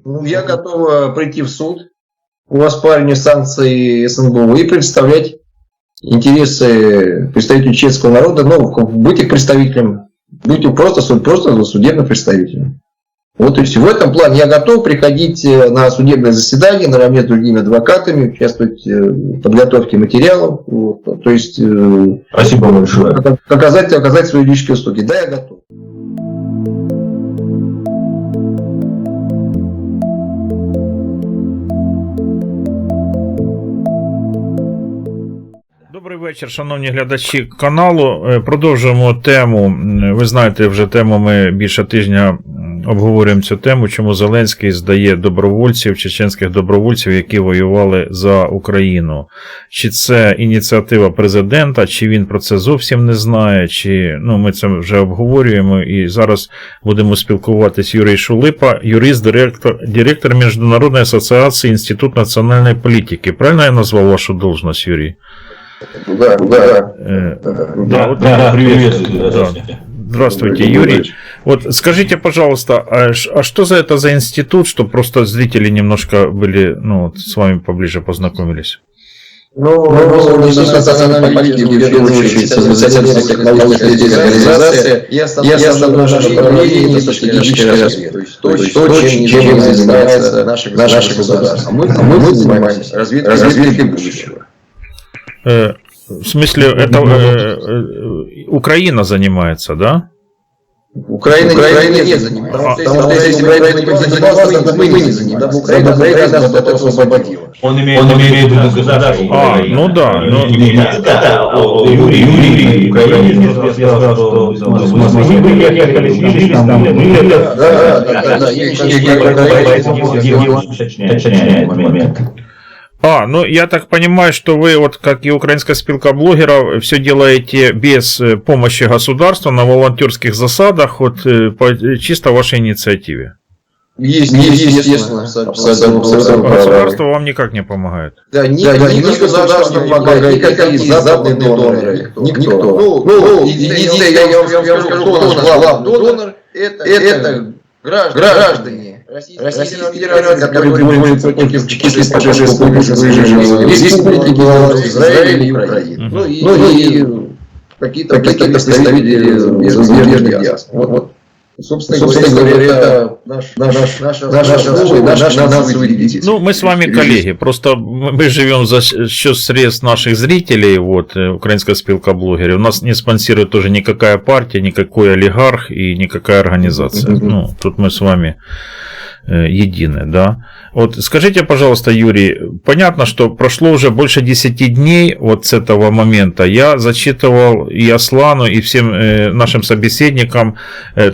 Ну, я готов прийти в суд по оспариванию санкций СНБО и представлять интересы представителей чеченского народа, ну, быть их представителем, быть просто судебным представителем. Вот и все. В этом плане я готов приходить на судебное заседание наравне с другими адвокатами, участвовать в подготовке материалов. Вот, то есть, спасибо большое. Оказать свои юридические услуги. Да, я готов. Добрий вечір, шановні глядачі каналу. Продовжуємо тему. Ви знаєте, вже тему ми більше тижня обговорюємо цю тему, чому Зеленський здає добровольців, чеченських добровольців, які воювали за Україну. Чи це ініціатива президента, чи він про це зовсім не знає, чи ми це вже обговорюємо. І зараз будемо спілкуватись Юрій Шулипа, юрист, директор Міжнародної асоціації Інститут національної політики. Правильно я назвав вашу должность, Юрій? Да, привет. Здравствуйте, Юрий. Вот скажите, пожалуйста, а что это за институт, чтобы просто зрители немножко были, с вами поближе познакомились? Институт национальной политики, в первую очередь, социалистическая технологическая организация и основное наше направление – это стратегическое развитие. То есть то, чем занимается наше государство. Мы занимаемся развитием будущего. В смысле, это Украина занимается, да? Украина не занимается. Потому что если Украина занималась, то мы не занимаемся. Украина нас от этого освободила. Он имеет в виду государство. Ну да. Юрий, Украина, я сказал, что мы приехали, слились там, уточняет момент. Я так понимаю, что вы, вот как и Украинская спилка блогеров, все делаете без помощи государства, на волонтерских засадах, вот по чисто вашей инициативе. Естественно. Государство вам никак не помогает. Да, ни государство не помогает, никакие западные доноры, никто. Единственное, я вам скажу, кто наш главный донор, это граждане Российской Федерации, которые приводят против чеченских республики, Беларусь, Израиль и Украины. И какие-то представители зарубежных диаспор. Собственно говоря, это наша финансовый дефицит. Мы с вами коллеги, просто мы живем за счет средств наших зрителей, Украинская спилка блогеров. Нас не спонсирует тоже никакая партия, никакой олигарх и никакая организация. Тут мы с вами едины, да. Вот скажите, пожалуйста, Юрий, понятно, что прошло уже больше 10 дней вот с этого момента. Я зачитывал и Аслану, и всем нашим собеседникам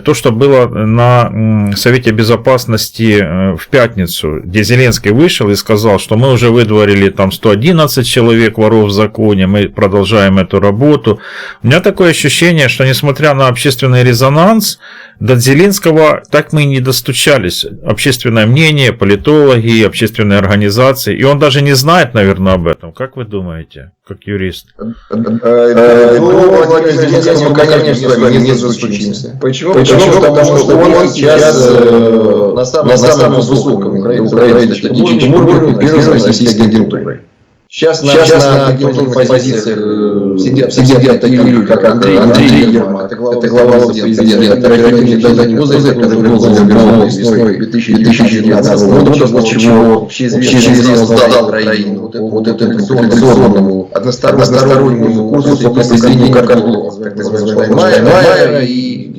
то, что было на Совете Безопасности в пятницу, где Зеленский вышел и сказал, что мы уже выдворили там 111 человек воров в законе, мы продолжаем эту работу. У меня такое ощущение, что несмотря на общественный резонанс, до Зеленского так мы и не достучались. Общественное мнение, политологи, общественные организации. И он даже не знает, наверное, об этом. Как вы думаете, как юрист? Зеленскому, конечно, не достучимся. Почему? Потому что он сейчас на самом высоком украинском уровне первой российской агентуры. Сейчас на агентурных позициях сидят такие люди, как Андрей Ермак, это глава президента, оперативный дядя Козырев, который был завербован весной 2019 года, после чего общеизвестно сдал Украину вот этому традиционному одностороннему курсу по присоединению к Орлову, так называемого Майера и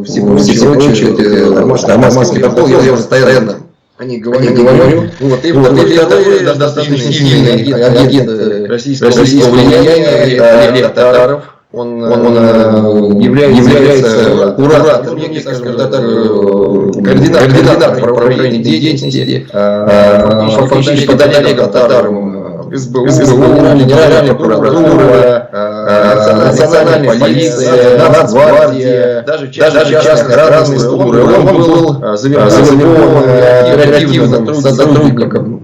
всего прочего, нормандский протокол, я уже постоянно не говорю. И второй достаточно сильный агент российского влияния Олег Татаров. Он является куратором, координатором правоохранительной деятельности, фактически под Олегом Татаровым СБУ, Генеральная прокуратура, национальная полиция, Нацгвардия, даже частные разные структуры. Он был завербован оперативным сотрудником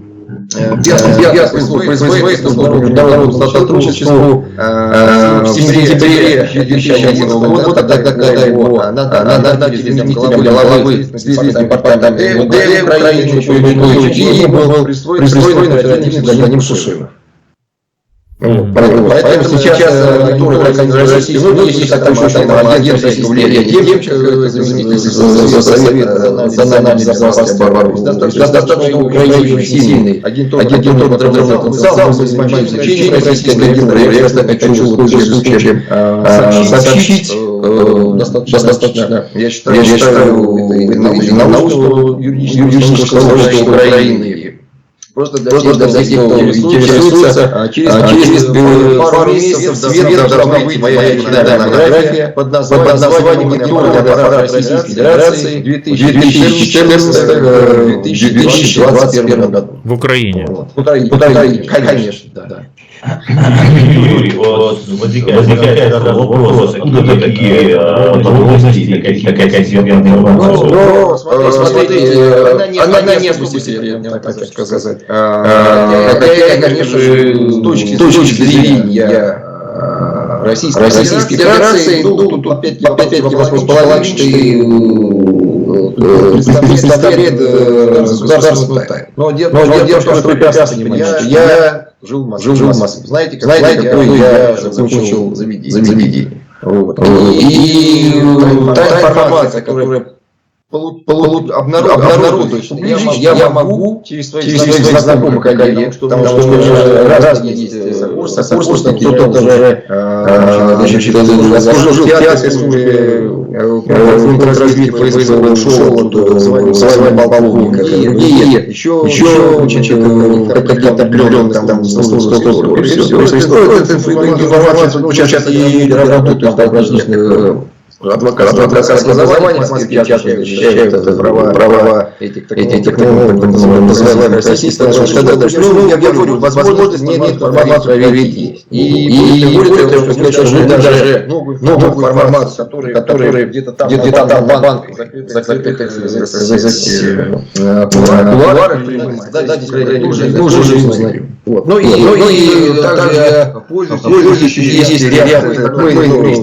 присвоить международному сотрудничеству в сентябре 2011 года, когда его на заместителя главы департамента МВД Украины и был присвоен оперативным псевдоним Шишина. Поэтому сейчас не только российский, но и есть такой агент российского влияния Демченко, заместитель Совета национальной безопасности Барбарус. Достаточно украинский сильный агентурный потенциал, мы занимаемся изучением российской агентуры. Я, кстати, хочу случаем сообщить достаточно, я считаю, научного юридического сообщества Украины. Просто для тех, кто интересуется, через пару месяцев свет должна выйти моя оригинальная монография под названием «Агентурный аппарат Российской Федерации 2014-2021 году». В Украине. В Украине, конечно, да. Юрий, возникает вопрос, откуда такие возможности, такая консервативная информация? Смотрите, она не спустили, так сказать. Хотя, конечно же, с точки зрения Российской Федерации, тут опять-таки вопрос половинчатый, представляет государственную тайну. Но дело в том, что прекрасно понимаете, я жил в Москве. Знаете, какой я закончил заведение. И та информация, которая обнародуешь, я могу через своих знакомых коллег, потому что разные есть сокурсники, кто-то уже служил в театре, контрразведки ФСБ, ушел с вами полковника, другие еще какие-то определенные там структуры. Эта информация часто и работают в различных адвокатское образование в Москве часто защищают права этих называемых российских, я говорю, возможность нет информации проверить есть. И более того, что даже новую информацию, которая где-то там в банках закрытых кулуарах принимается, уже жизнь узнаем. Ну и также пользуясь есть ряд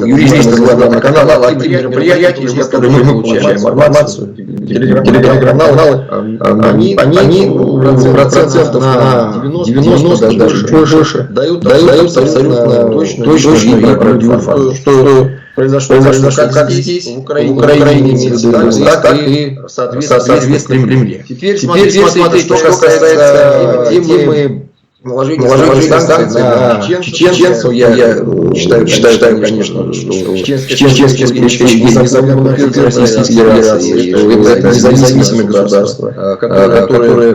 юристов главного канала, активных мероприятий, из которых мы получаем информацию, телеграм-каналы, они процентов на 90, даже больше, дают абсолютно точную и правдивую информацию, что произошло как здесь, в Украине, так и соответственно в Кремле. Теперь смотрите, что касается темы наложение санкций на чеченцев, я считаю, конечно, что чеченские есть независимые Российской Федерации, это независимые государства, которые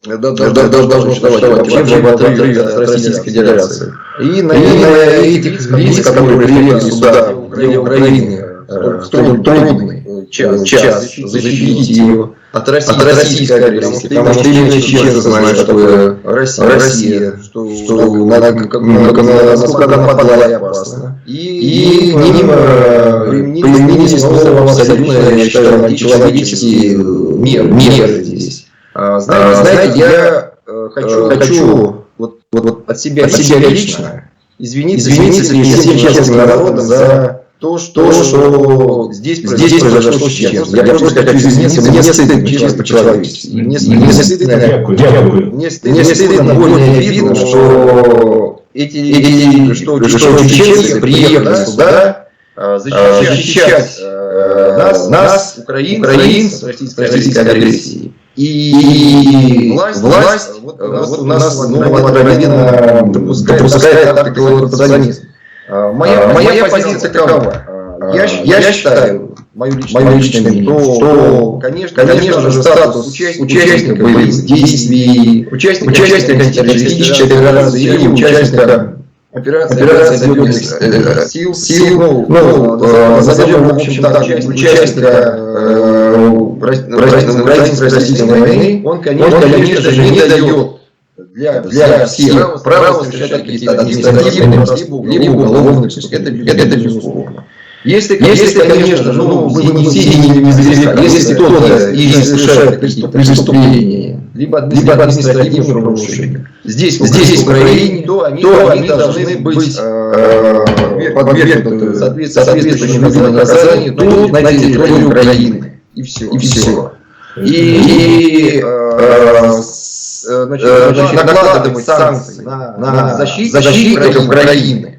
должны существовать вообще в отрыве от Российской Федерации. И на этих лиц, которые приехали сюда, для Украины, в столь трудный час защитить ее от российской агрессии, потому что именно чеченцы знают, что такое Россия, насколько она нападала и опасна. И к ним применились абсолютно, я считаю, античеловеческие меры здесь. Знаете, я хочу от себя лично извиниться перед всем чеченским народом за то, что здесь произошло с чеченцами. Я просто хочу извиниться, мне стыдно, честно, по-человечески. Мне стыдно, больно и видно, что чеченцы приехали сюда защищать нас, украинцев, российской агрессии. И власть у нас откровенно допускает антиколлаборационизм. Моя позиция какова? Я считаю, мое личное мнение, что, конечно же, статус участника боевых действий, участника антитеррористической операции или участника операции объединенных сил, назовем, в общем, так, участника украинской растительной войны, он, конечно же, не дает для всех право совершать какие-то административные либо уголовные преступления. Это безусловно. Если, конечно же, ну, вы не все не издалека. Если кто-то и совершает какие-то преступления, либо административные правонарушения, здесь в Украине, то они должны быть подвергнуты соответствующему наказанию тут, на территории Украины. И все. Накладывать санкции на защитников Украины.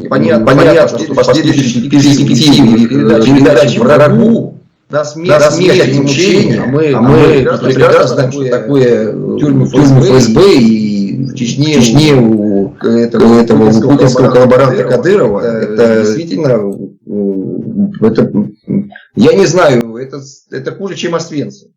Понятно, что последующие перспективы их передачи врагу на смерть и мучения, мы прекрасно знаем, что такое тюрьмы ФСБ и в Чечне у этого путинского коллаборанта Кадырова. Это действительно, я не знаю, это хуже, чем Освенцим.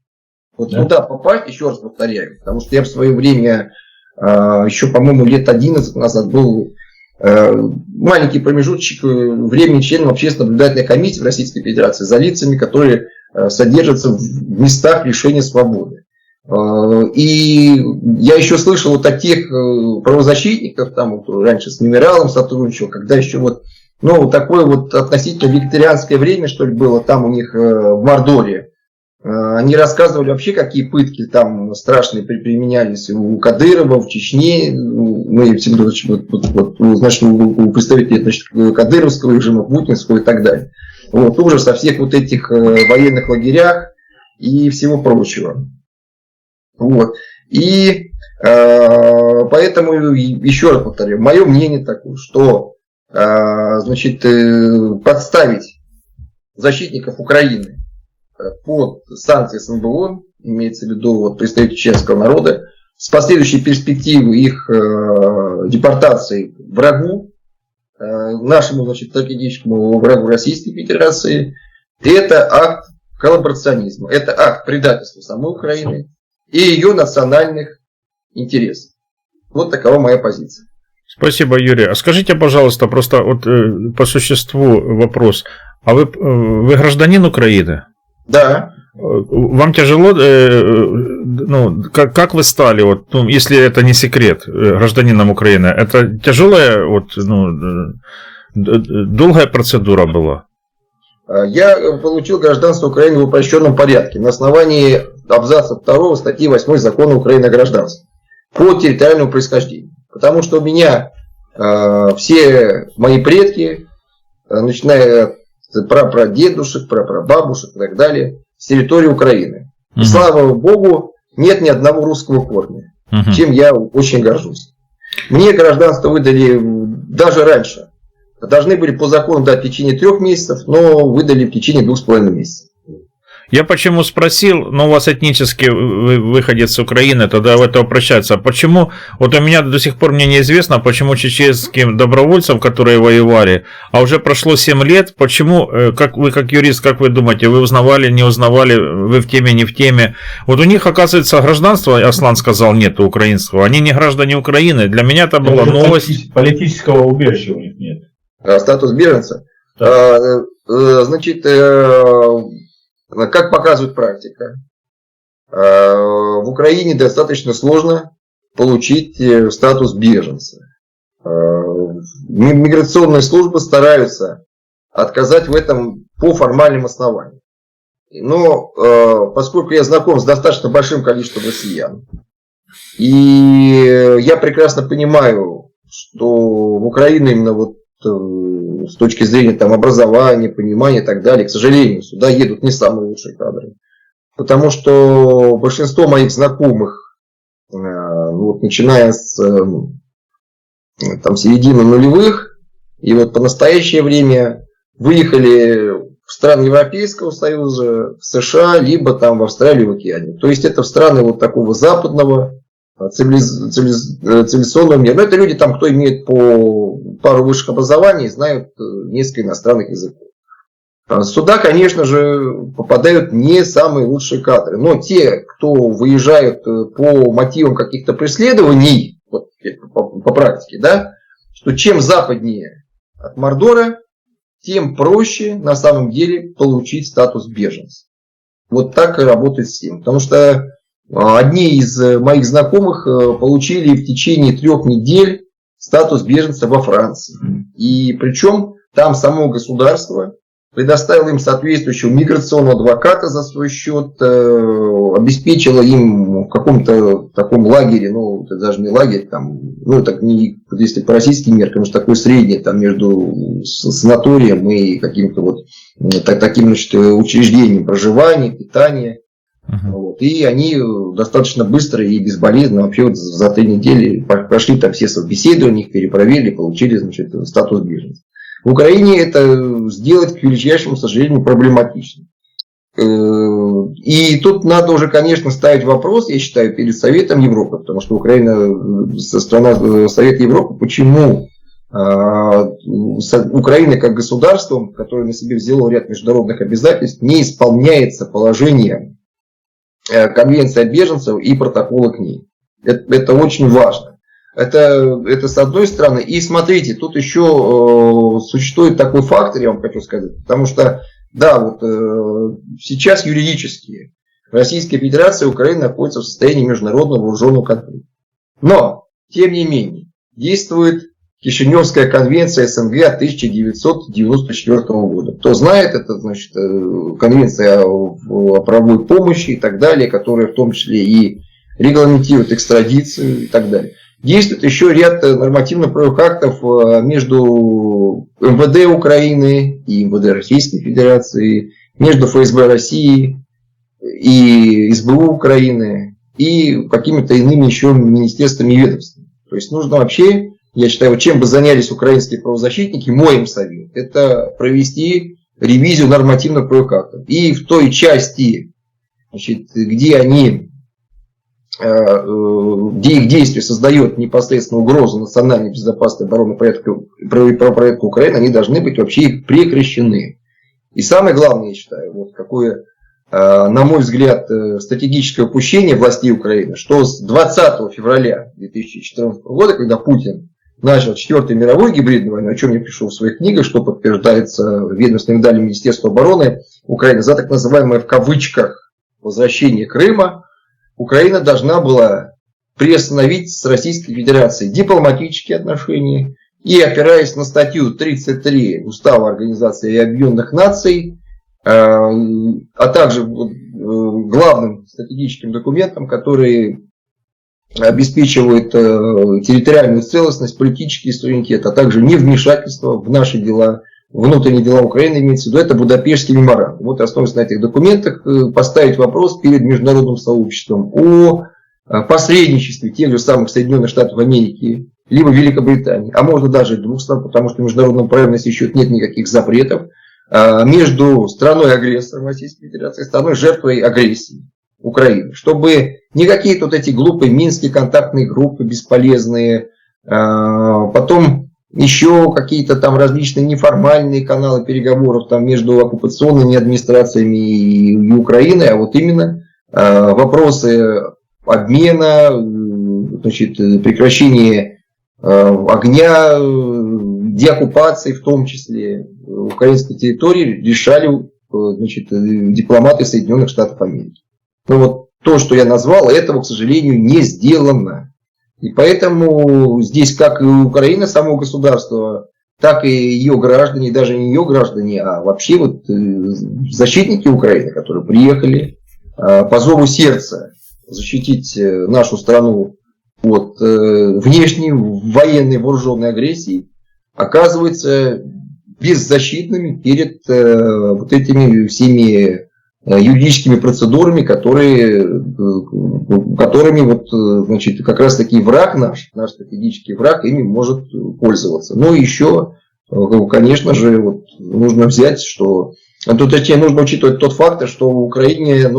Вот туда попасть, еще раз повторяю, потому что я в свое время, еще, по-моему, лет 11 назад был маленький промежуточек времени членом общественно-наблюдательной комиссии в Российской Федерации за лицами, которые содержатся в местах лишения свободы. И я еще слышал вот от тех правозащитников, там вот раньше с Мемориалом сотрудничал, когда еще вот, ну, такое вот относительно викторианское время, что ли, было там у них в Мордоре. Они рассказывали вообще, какие пытки там страшные применялись у Кадырова, в Чечне. Мы всегда, значит, у представителей, значит, кадыровского режима, путинского и так далее. Вот, ужас о всех вот этих военных лагерях и всего прочего. Вот. И поэтому, еще раз повторю, мое мнение такое, что значит, подставить защитников Украины под санкции СНБО, имеется в виду вот, представителей чеченского народа, с последующей перспективой их депортации врагу, нашему, значит, стратегическому врагу Российской Федерации, это акт коллаборационизма, это акт предательства самой Украины и ее национальных интересов. Вот такова моя позиция. Спасибо, Юрий. А скажите, пожалуйста, просто вот по существу вопрос. А вы гражданин Украины? Да. Вам тяжело, ну, как вы стали, вот, ну, если это не секрет, гражданином Украины, это тяжелая, вот, ну, долгая процедура была? Я получил гражданство Украины в упрощенном порядке на основании абзаца 2 статьи 8 Закона Украины о гражданстве по территориальному происхождению. Потому что у меня все мои предки, начиная от прапрадедушек, прапрабабушек и так далее, с территории Украины. И слава Богу, нет ни одного русского корня, чем я очень горжусь. Мне гражданство выдали даже раньше. Должны были по закону дать в течение 3 месяцев, но выдали в течение 2,5 месяцев. Я почему спросил, но у вас этнически выходец с Украины, тогда в это упрощается. Почему, вот у меня до сих пор мне неизвестно, почему чеченским добровольцам, которые воевали, а уже прошло 7 лет, почему, как вы как юрист, как вы думаете, вы узнавали, не узнавали, вы в теме, не в теме? Вот у них, оказывается, гражданства, Аслан сказал, нет украинского, они не граждане Украины, для меня это была новость. Политического убежища у них нет. Статус беженца. Значит, как показывает практика, в Украине достаточно сложно получить статус беженца. Миграционные службы стараются отказать в этом по формальным основаниям. Но поскольку я знаком с достаточно большим количеством россиян, и я прекрасно понимаю, что в Украине именно вот с точки зрения там, образования, понимания и так далее, к сожалению, сюда едут не самые лучшие кадры. Потому что большинство моих знакомых, вот, начиная с там, середины нулевых, и вот по настоящее время выехали в страны Европейского Союза, в США, либо там в Австралию, в Океанию. То есть это в страны вот такого западного, цивилизационного мира. Но это люди, там, кто имеет по пару высших образований, знают несколько иностранных языков. Сюда, конечно же, попадают не самые лучшие кадры. Но те, кто выезжают по мотивам каких-то преследований, вот, по практике, да, что чем западнее от Мордора, тем проще на самом деле получить статус беженца. Вот так и работает система. Потому что одни из моих знакомых получили в течение 3 недель статус беженца во Франции. И причем там само государство предоставило им соответствующего миграционного адвоката за свой счет, обеспечило им в каком-то таком лагере, ну, это даже не лагерь, там, ну, так не, если по российским меркам, что такое среднее, там, между санаторием и каким-то вот таким, значит, учреждением проживания, питания. Вот. И они достаточно быстро и безболезненно вообще вот за 3 недели прошли там все собеседования, их перепроверили, получили, значит, статус беженца. В Украине это сделать, к величайшему сожалению, проблематично. И тут надо уже, конечно, ставить вопрос, я считаю, перед Советом Европы, потому что Украина страна Совета Европы. Почему Украина как государство, которое на себе взяло ряд международных обязательств, не исполняется положение Конвенции о беженцах и протокола к ней? Это очень важно. Это с одной стороны. И смотрите, тут еще существует такой фактор, я вам хочу сказать. Потому что, да, вот сейчас юридически Российская Федерация и Украина находятся в состоянии международного вооруженного конфликта. Но, тем не менее, действует Кишиневская конвенция СНГ 1994 года. Кто знает, это, значит, конвенция о правовой помощи и так далее, которая в том числе и регламентирует экстрадицию и так далее. Действует еще ряд нормативно-правовых актов между МВД Украины и МВД Российской Федерации, между ФСБ России и СБУ Украины и какими-то иными еще министерствами и ведомствами. То есть нужно вообще, я считаю, вот чем бы занялись украинские правозащитники, мой им совет, это провести ревизию нормативно-правовых актов. И в той части, значит, где их действие создает непосредственно угрозу национальной безопасности, обороны, правопорядка Украины, они должны быть вообще прекращены. И самое главное, я считаю, вот какое, на мой взгляд, стратегическое упущение властей Украины, что с 20 февраля 2014 года, когда Путин начал 4-ю мировую гибридную войну, о чем я пишу в своих книгах, что подтверждается ведомственным данным Министерства обороны Украины, за так называемое в кавычках возвращение Крыма, Украина должна была приостановить с Российской Федерацией дипломатические отношения и, опираясь на статью 33 Устава Организации Объединенных Наций, а также главным стратегическим документом, который обеспечивает территориальную целостность, политический суверенитет, а также невмешательство в наши дела, внутренние дела Украины, имеется в виду, это Будапештский меморандум. Вот, основываясь на этих документах, поставить вопрос перед международным сообществом о посредничестве тех же самых Соединенных Штатов Америки, либо Великобритании, а можно даже 2 стран, потому что в международном праве на сей счет нет никаких запретов, между страной-агрессором Российской Федерации и страной-жертвой агрессии Украины. Чтобы не какие-то вот эти глупые минские контактные группы бесполезные, потом еще какие-то там различные неформальные каналы переговоров там между оккупационными администрациями и Украиной, а вот именно вопросы обмена, значит, прекращения огня, деоккупации в том числе украинской территории решали, значит, дипломаты Соединенных Штатов Америки. Но вот то, что я назвал, этого, к сожалению, не сделано. И поэтому здесь как и Украина, само государство, так и ее граждане, даже не ее граждане, а вообще вот защитники Украины, которые приехали по зову сердца защитить нашу страну от внешней военной вооруженной агрессии, оказываются беззащитными перед вот этими всеми юридическими процедурами, которыми вот, значит, как раз таки враг наш стратегический враг, ими может пользоваться. Ну и еще, конечно же, вот, нужно взять, что тут нужно учитывать тот фактор, что в Украине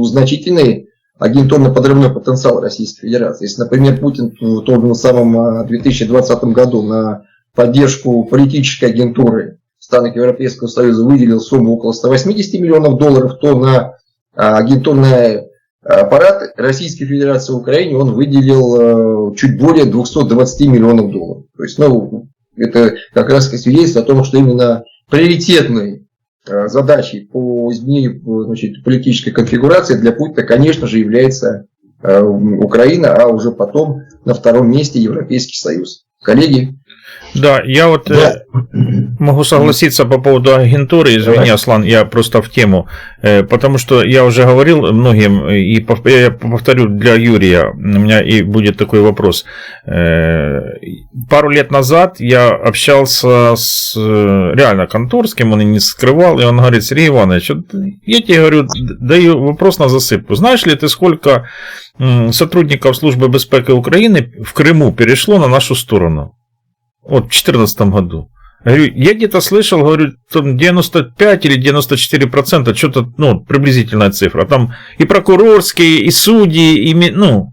значительный агентурно-подрывной потенциал Российской Федерации. Если, например, Путин в том самом 2020 году на поддержку политической агентуры в странах Европейского Союза выделил сумму около 180 миллионов долларов, то на агентурный аппарат Российской Федерации в Украине он выделил чуть более 220 миллионов долларов. То есть, это как раз свидетельствует о том, что именно приоритетной задачей по изменению, значит, политической конфигурации для Путина, конечно же, является Украина, а уже потом на втором месте Европейский Союз. Коллеги? Да, я вот могу согласиться по поводу агентуры. Извини, Аслан, я просто в тему. Потому что я уже говорил многим, и я повторю для Юрия, у меня и будет такой вопрос. Пару лет назад я общался с реально Конторским, он и не скрывал, и он говорит: Сергей Иванович, я тебе говорю, даю вопрос на засыпку. Знаешь ли ты, сколько сотрудников Службы безопасности Украины в Крыму перешло на нашу сторону? Вот в 2014 году. Говорю, я где-то слышал, говорю, там 95 или 94%, что-то, ну, приблизительная цифра. Там и прокурорские, и судьи, и, ну,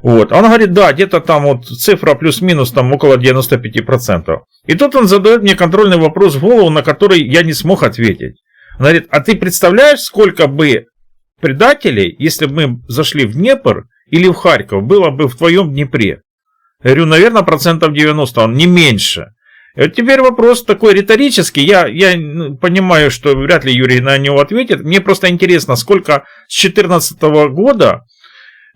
вот. Он говорит, да, где-то там вот цифра плюс-минус там около 95%. И тут он задает мне контрольный вопрос в голову, на который я не смог ответить. Он говорит, а ты представляешь, сколько бы предателей, если бы мы зашли в Днепр или в Харьков, было бы в твоем Днепре? Я говорю, наверное, 90%, он не меньше. И вот теперь вопрос такой риторический. Я понимаю, что вряд ли Юрий на него ответит. Мне просто интересно, сколько с 2014 года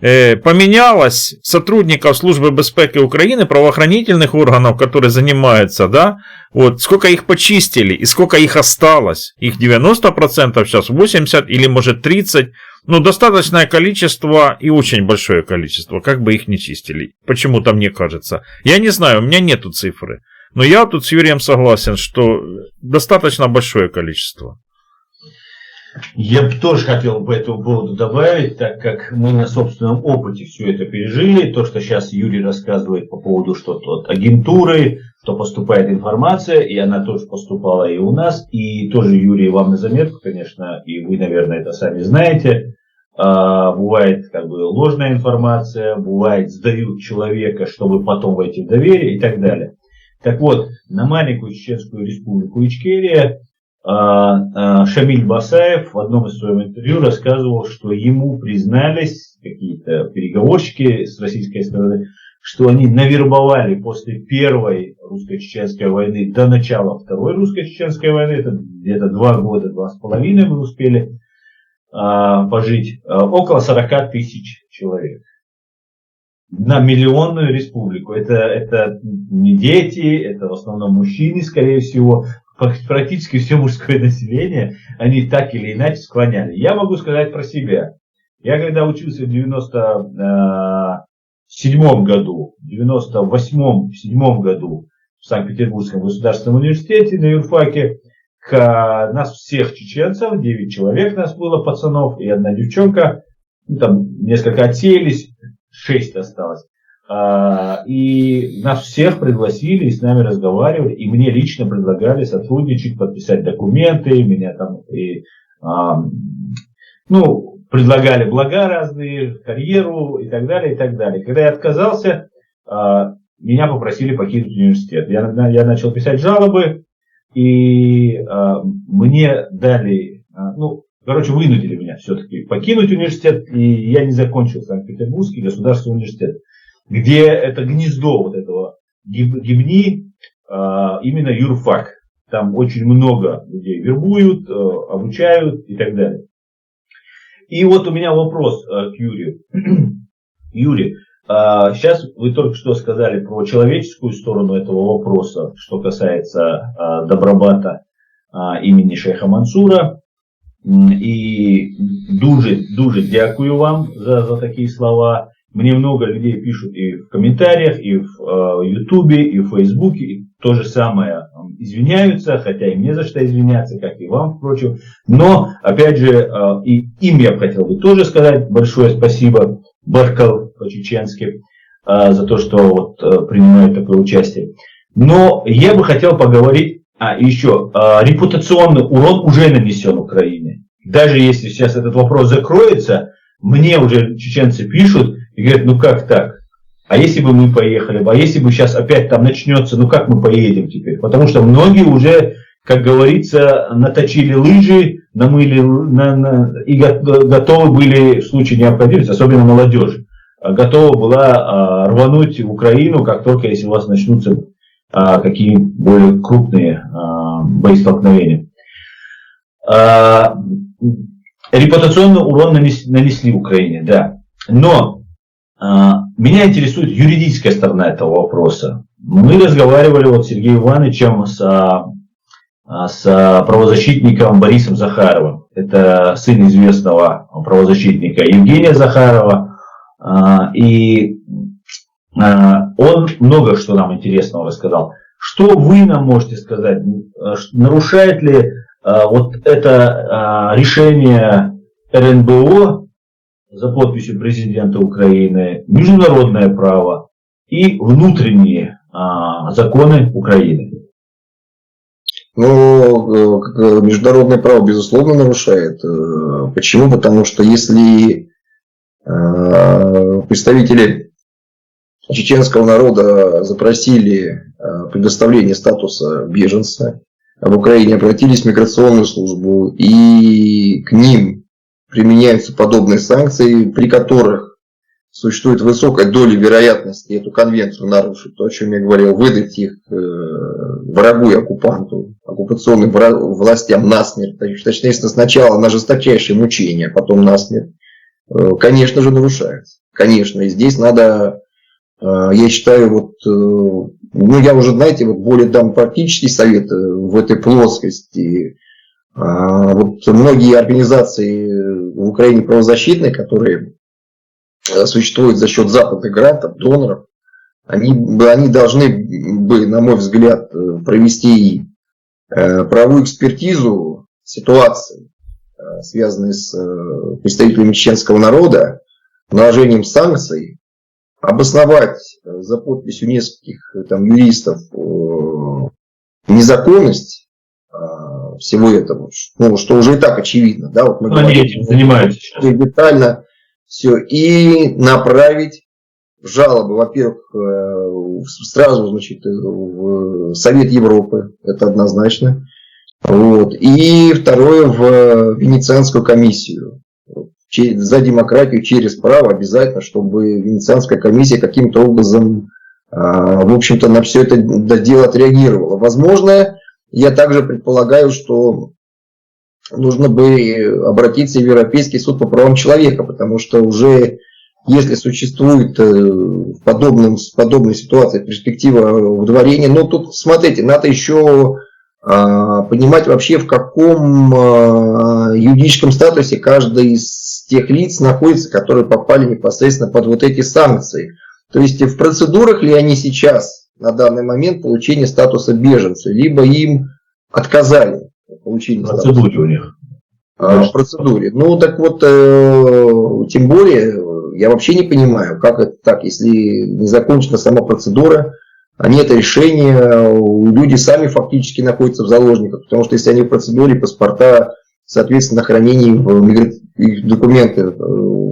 поменялось сотрудников Службы безопасности Украины, правоохранительных органов, которые занимаются, да, вот, сколько их почистили и сколько их осталось. Их 90%, сейчас 80% или может 30%. Ну, достаточное количество и очень большое количество, как бы их не чистили. Почему-то мне кажется. Я не знаю, у меня нету цифры. Но я тут с Юрием согласен, что достаточно большое количество. Я бы тоже хотел по этому поводу добавить, так как мы на собственном опыте все это пережили. То, что сейчас Юрий рассказывает по поводу что-то от агентуры, что поступает информация, и она тоже поступала и у нас. И тоже, Юрий, вам на заметку, конечно, и вы, наверное, это сами знаете. Бывает как бы ложная информация, бывает сдают человека, чтобы потом войти в доверие и так далее. Так вот, на маленькую Чеченскую республику Ичкерия Шамиль Басаев в одном из своих интервью рассказывал, что ему признались какие-то переговорщики с российской стороны, что они навербовали после первой русско-чеченской войны до начала второй русско-чеченской войны, это где-то 2 года, 2,5 мы успели пожить, около 40 тысяч человек. На миллионную республику. Это не дети, это в основном мужчины, скорее всего. Практически все мужское население, они так или иначе склоняли. Я могу сказать про себя. Я когда учился в 97 году, в 98-97 году в Санкт-Петербургском государственном университете на юрфаке, нас всех чеченцев, 9 человек нас было, пацанов, и одна девчонка, ну, там несколько отсеялись, 6 осталось. И нас всех пригласили и с нами разговаривали, и мне лично предлагали сотрудничать, подписать документы, меня там предлагали блага разные, карьеру и так далее, и так далее. Когда я отказался, меня попросили покинуть университет. Я начал писать жалобы, и мне дали, вынудили меня все-таки покинуть университет, и я не закончил Санкт-Петербургский государственный университет, где это гнездо вот этого гибни, именно юрфак. Там очень много людей вербуют, обучают и так далее. И вот у меня вопрос к Юрию. Юрий, сейчас вы только что сказали про человеческую сторону этого вопроса, что касается Добробата имени шейха Мансура. И дуже дякую вам за такие слова. Мне много людей пишут и в комментариях, и в Ютубе, и в Фейсбуке, и то же самое извиняются, хотя и не за что извиняться, как и вам, впрочем. Но, опять же, и им я хотел бы тоже сказать большое спасибо, Баркал по-чеченски, за то, что вот принимают такое участие. Но я бы хотел поговорить, еще, репутационный урон уже нанесен Украине. Даже если сейчас этот вопрос закроется, мне уже чеченцы пишут и говорят, ну как так? А если бы мы поехали, а если бы сейчас опять там начнется, ну как мы поедем теперь? Потому что многие уже, как говорится, наточили лыжи, намыли и готовы были в случае необходимости, особенно молодежь, готова была рвануть в Украину, как только если у вас начнутся какие более крупные боестолкновения. Репутационный урон нанесли Украине, да. Но меня интересует юридическая сторона этого вопроса. Мы разговаривали вот с Сергеем Ивановичем с правозащитником Борисом Захаровым. Это сын известного правозащитника Евгения Захарова. И он много что нам интересного рассказал. Что вы нам можете сказать? Нарушает ли вот это решение РНБО за подписью президента Украины международное право и внутренние законы Украины? Ну, международное право, безусловно, нарушает. Почему? Потому что если представители чеченского народа запросили предоставление статуса беженца, в Украине обратились в миграционную службу, и к ним применяются подобные санкции, при которых существует высокая доля вероятности эту конвенцию нарушить, то, о чем я говорил, выдать их врагу и оккупанту, оккупационным властям насмерть, точнее сначала на жесточайшие мучения, а потом насмерть, конечно же, нарушается. Конечно, и здесь надо, я считаю, вот, ну я уже, знаете, вот более дам практический совет в этой плоскости. Вот многие организации в Украине правозащитные, которые существуют за счет западных грантов, доноров, они должны бы, на мой взгляд, провести правовую экспертизу ситуации, связанной с представителями чеченского народа, наложением санкций, обосновать за подписью нескольких там юристов незаконность всего этого, ну, что уже и так очевидно, да, вот мы они этим занимаются сейчас. Детально все, и направить жалобы, во-первых, сразу, значит, в Совет Европы, это однозначно, вот, и второе, в Венецианскую комиссию. За демократию через право обязательно, чтобы Венецианская комиссия каким-то образом, в общем-то, на все это дело отреагировала. Возможно, я также предполагаю, что нужно бы обратиться в Европейский суд по правам человека, потому что уже если существует в подобной ситуации перспектива выдворения, ну тут, смотрите, надо еще понимать вообще, в каком юридическом статусе каждый из тех лиц находится, которые попали непосредственно под вот эти санкции. То есть в процедурах ли они сейчас на данный момент получения статуса беженца, либо им отказали в получении статуса. В процедуре у них. В процедуре. Ну так вот, тем более, я вообще не понимаю, как это так, если не закончена сама процедура, а нет решения, люди сами фактически находятся в заложниках, потому что если они в процедуре, паспорта, соответственно, хранение их документы,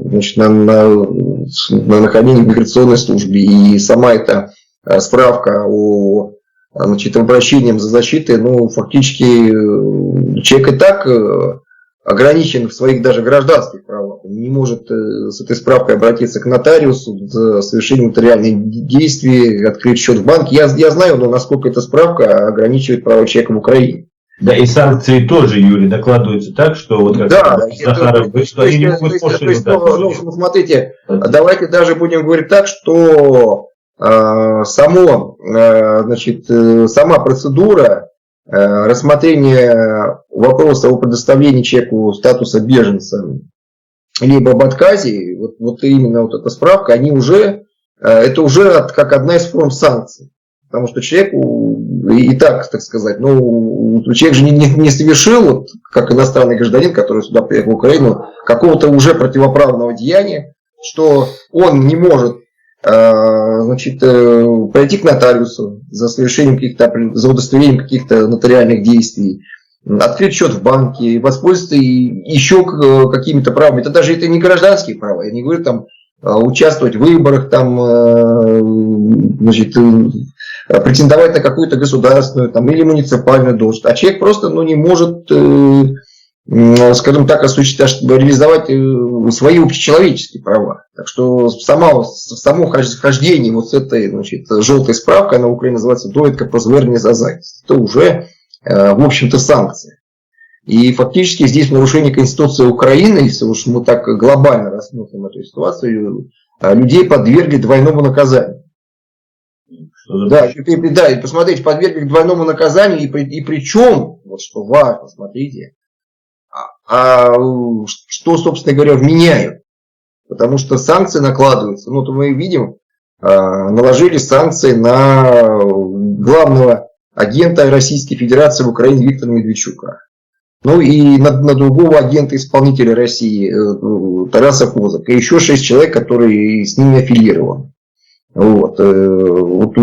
значит, на хранение в миграционной службе, и сама эта справка о, значит, обращением за защитой, ну, фактически человек и так ограничен в своих даже гражданских правах. Он не может с этой справкой обратиться к нотариусу за совершением нотариальных действий, открыть счет в банке. Я знаю, но насколько эта справка ограничивает права человека в Украине. Да, и санкции тоже, Юрий, накладываются так, что вот как Захаров говорит, что они не могут пошлину дать. Ну, смотрите, давайте даже будем говорить так, что сама процедура рассмотрения вопроса о предоставлении человеку статуса беженца либо об отказе, вот именно вот эта справка, это уже как одна из форм санкций. Потому что человеку и так сказать, ну, человек же не совершил, вот, как иностранный гражданин, который сюда приехал в Украину, какого-то уже противоправного деяния, что он не может, значит, пройти к нотариусу за за удостоверением каких-то нотариальных действий, открыть счет в банке, воспользоваться еще какими-то правами. Это не гражданские права. Я не говорю там участвовать в выборах, там, значит, претендовать на какую-то государственную там, или муниципальную должность. А человек просто не может, скажем так, реализовать свои общечеловеческие права. Так что само хождение вот с этой, значит, желтой справкой, она в Украине называется довідка про звернення за захист. Это уже, в общем-то, санкции. И фактически здесь нарушение Конституции Украины, если уж мы так глобально рассмотрим эту ситуацию, людей подвергли двойному наказанию. Да, и посмотрите, подвергли к двойному наказанию, и причем, вот что важно, смотрите, что, собственно говоря, вменяют. Потому что санкции накладываются, ну, то мы видим, наложили санкции на главного агента Российской Федерации в Украине Виктора Медведчука. Ну и на другого агента-исполнителя России Тараса Козака. И еще 6 человек, которые с ними аффилированы. Вот. Вот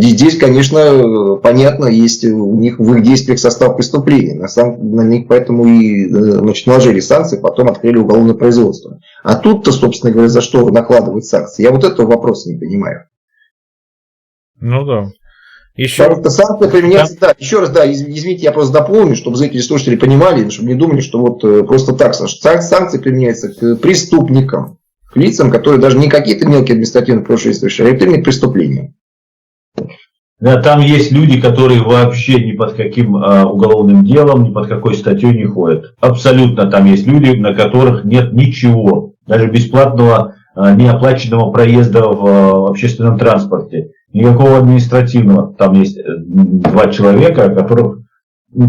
здесь, конечно, понятно, есть у них в их действиях состав преступления. На них поэтому и наложили санкции, потом открыли уголовное производство. А тут-то, собственно говоря, за что накладывают санкции? Я вот этого вопроса не понимаю. Ну да. Еще... Потому что санкции применяются, да, еще раз, да, извините, я просто дополню, чтобы зрители и слушатели понимали, чтобы не думали, что вот просто так. Санкции применяются к преступникам, к лицам, которые даже не какие-то мелкие административные происшествия совершают, а именно преступления. Да, там есть люди, которые вообще ни под каким уголовным делом, ни под какой статьей не ходят. Абсолютно там есть люди, на которых нет ничего, даже бесплатного, неоплаченного проезда в общественном транспорте. Никакого административного. Там есть 2 человека, которых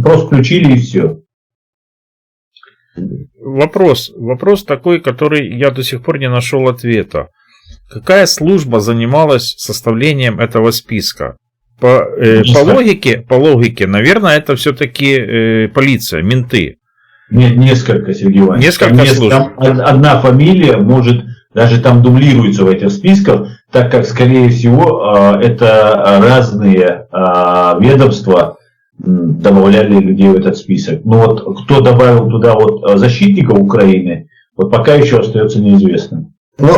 просто включили и все. Вопрос такой, который я до сих пор не нашел ответа. Какая служба занималась составлением этого списка? По логике, наверное, это все-таки полиция, менты. Нет, несколько, Сергей Иванович. Несколько служб. Там одна фамилия может, даже там дублируется в этих списках, так как, скорее всего, это разные ведомства добавляли людей в этот список. Но вот кто добавил туда вот защитников Украины, вот пока еще остается неизвестным. Ну,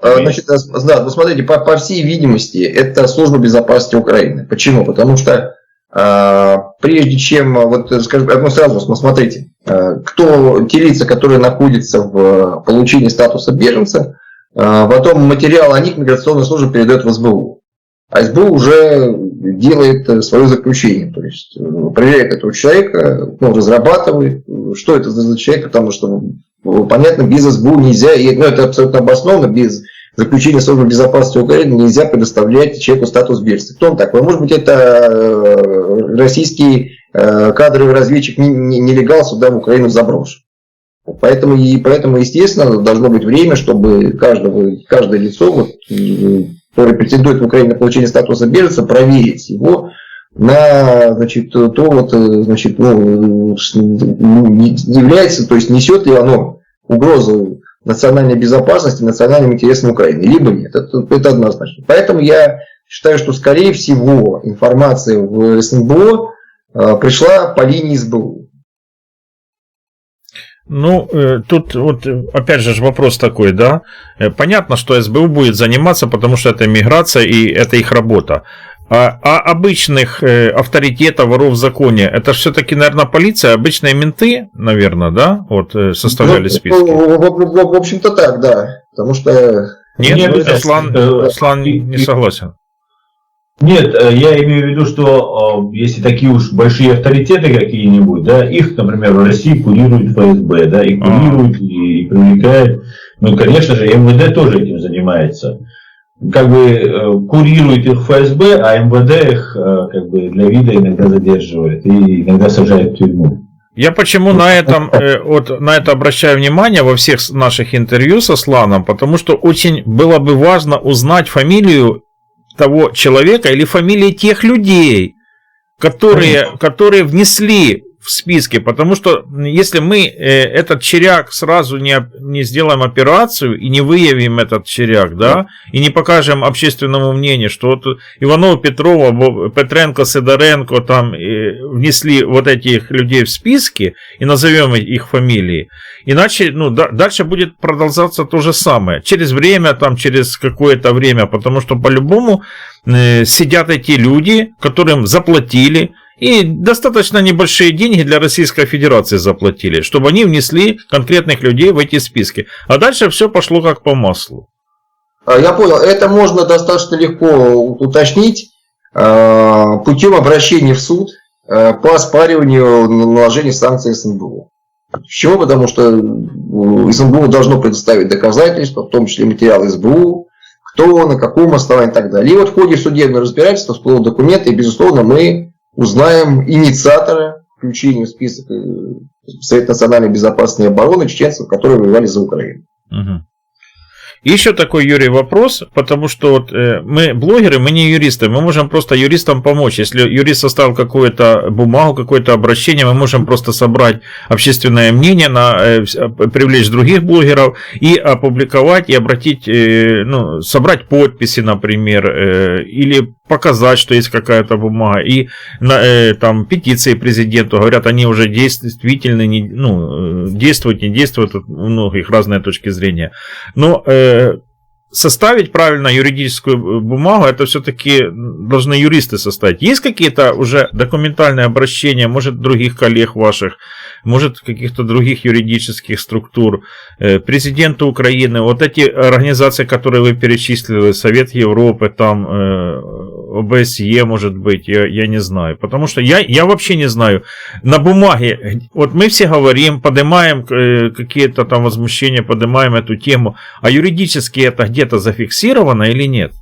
значит, да, ну, смотрите, по всей видимости, это служба безопасности Украины. Почему? Потому что прежде чем, вот, скажем, ну, сразу смотрите, те лица, которые находятся в получении статуса беженца, потом материал о них миграционная служба передает в СБУ. А СБУ уже делает свое заключение, то есть проверяет этого человека, ну, разрабатывает, что это за человек, потому что, понятно, без СБУ нельзя, и, ну, это абсолютно обоснованно, без заключения службы безопасности Украины нельзя предоставлять человеку статус беженца. Кто он такой? Может быть, это российский кадровый разведчик, нелегал, сюда в Украину заброшен. Поэтому, естественно, должно быть время, чтобы каждое лицо, вот, который претендует в Украине на получение статуса беженца, проверить его на, значит, то вот, значит, ну, является, то есть несет ли оно угрозу национальной безопасности, национальным интересам Украины, либо нет. Это однозначно. Поэтому я считаю, что, скорее всего, информация в СНБО пришла по линии СБУ. Ну, тут вот опять же вопрос такой, да. Понятно, что СБУ будет заниматься, потому что это миграция и это их работа. А обычных авторитетов, воров в законе, это все-таки, наверное, полиция, обычные менты, наверное, да, вот составляли списки. В общем-то так, да. Потому что... Нет, Аслан не согласен. Нет, я имею в виду, что если такие уж большие авторитеты какие-нибудь, да, их, например, в России курирует ФСБ, да, и курирует, и привлекает. Ну, конечно же, МВД тоже этим занимается. Как бы курирует их ФСБ, а МВД их как бы для вида иногда задерживает и иногда сажает в тюрьму. Я почему на это обращаю внимание во всех наших интервью с Асланом, потому что очень было бы важно узнать фамилию того человека или фамилии тех людей, которые внесли в списки, потому что если мы этот черяк сразу не сделаем операцию и не выявим этот черяк, да, и не покажем общественному мнению, что вот Иванова, Петрова, Петренко, Сидоренко там внесли вот этих людей в списки и назовем их фамилии, иначе, ну, дальше будет продолжаться то же самое, через время, там, через какое-то время, потому что по-любому сидят эти люди, которым заплатили, и достаточно небольшие деньги для Российской Федерации заплатили, чтобы они внесли конкретных людей в эти списки. А дальше все пошло как по маслу. Я понял. Это можно достаточно легко уточнить путем обращения в суд по оспариванию наложения санкций СНБО. Почему? Потому что СНБО должно предоставить доказательства, в том числе материалы СБУ, кто, на каком основании и так далее. И вот в ходе судебного разбирательства всплыл документ, и, безусловно, мы узнаем инициатора включения в список Совета национальной безопасности и обороны чеченцев, которые воевали за Украину. Угу. И еще такой, Юрий, вопрос, потому что вот мы блогеры, мы не юристы, мы можем просто юристам помочь. Если юрист составил какую-то бумагу, какое-то обращение, мы можем просто собрать общественное мнение, привлечь других блогеров и опубликовать, и обратить, ну, собрать подписи, например, или показать, что есть какая-то бумага, и там петиции президенту, говорят, они уже действительно действуют, не действуют, у многих разные точки зрения. Но составить правильно юридическую бумагу, это все-таки должны юристы составить. Есть какие-то уже документальные обращения, может, других коллег ваших, может, каких-то других юридических структур, президента Украины, вот эти организации, которые вы перечислили, Совет Европы, там, ОБСЕ, может быть, я не знаю. Потому что я вообще не знаю. На бумаге, вот мы все говорим, поднимаем какие-то там возмущения, поднимаем эту тему, а юридически это где-то зафиксировано или нет?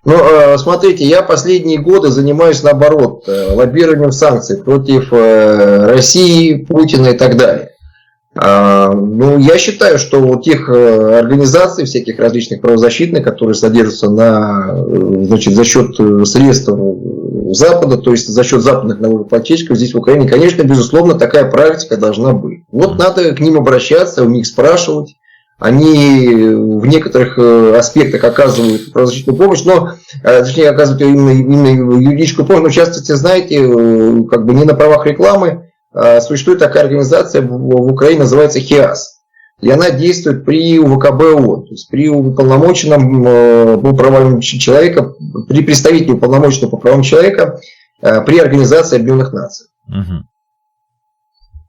Ну, смотрите, я последние годы занимаюсь, наоборот, лоббированием санкций против России, Путина и так далее. Ну, я считаю, что вот тех организаций, всяких различных правозащитных, которые содержатся за счет средств Запада, то есть за счет западных налогоплательщиков здесь в Украине, конечно, безусловно, такая практика должна быть. Вот надо к ним обращаться, у них спрашивать. Они в некоторых аспектах оказывают правозащитную помощь, но, точнее, оказывают именно юридическую помощь. Но, в частности, знаете, как бы не на правах рекламы, существует такая организация в Украине, называется ХИАС. И она действует при УВКБ ООН, то есть при уполномоченном по правам человека, при представителе уполномоченного по правам человека при Организации Объединенных Наций.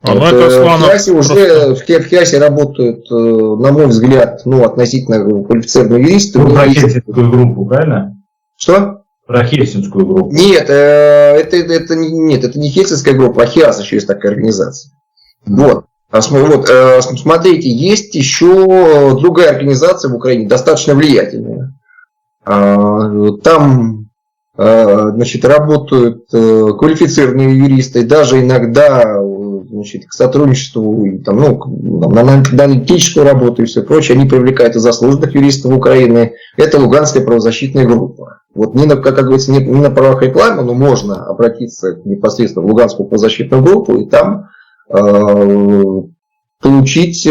В ХИАСе работают, на мой взгляд, относительно квалифицированные юристы. Про Хельсинскую группу, правильно? Что? Про Хельсинскую группу. Нет, это не Хельсинская группа, а ХИАС еще есть такая организация. Вот. Смотрите, есть еще другая организация в Украине, достаточно влиятельная. Там работают квалифицированные юристы, даже иногда к сотрудничеству, на аналитическую работу и все прочее, они привлекают и заслуженных юристов Украины. Это Луганская правозащитная группа. Вот как говорится, не на правах рекламы, но можно обратиться непосредственно в Луганскую правозащитную группу и там получить